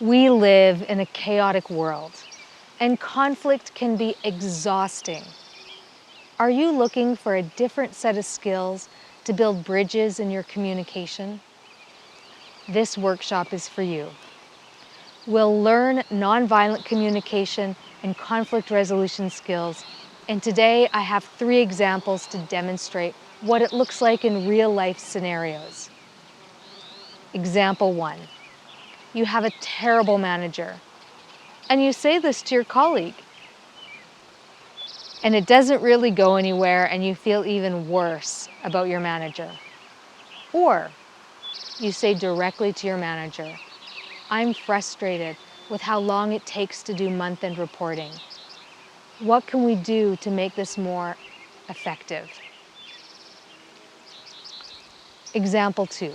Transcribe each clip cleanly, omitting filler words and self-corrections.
We live in a chaotic world, and conflict can be exhausting. Are you looking for a different set of skills to build bridges in your communication? This workshop is for you. We'll learn nonviolent communication and conflict resolution skills, and today I have 3 examples to demonstrate what it looks like in real-life scenarios. Example 1. You have a terrible manager, and you say this to your colleague, and it doesn't really go anywhere and you feel even worse about your manager. Or you say directly to your manager, I'm frustrated with how long it takes to do month-end reporting. What can we do to make this more effective? Example 2.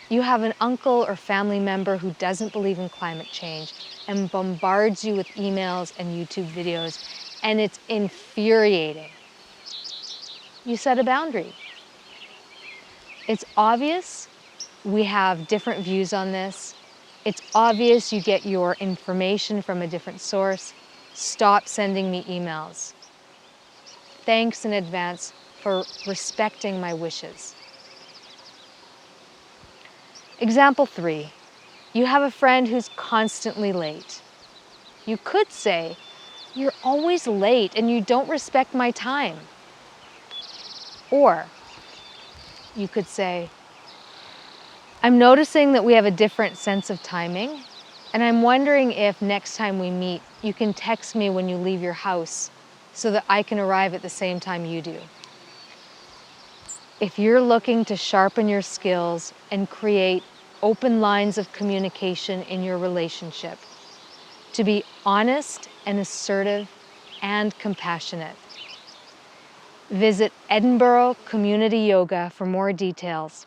You have an uncle or family member who doesn't believe in climate change and bombards you with emails and YouTube videos, and it's infuriating. You set a boundary. It's obvious we have different views on this. It's obvious you get your information from a different source. Stop sending me emails. Thanks in advance for respecting my wishes. Example 3. You have a friend who's constantly late. You could say, you're always late and you don't respect my time. Or you could say, I'm noticing that we have a different sense of timing, and I'm wondering if next time we meet, you can text me when you leave your house so that I can arrive at the same time you do. If you're looking to sharpen your skills and create open lines of communication in your relationship, to be honest and assertive and compassionate, visit Edinburgh Community Yoga for more details.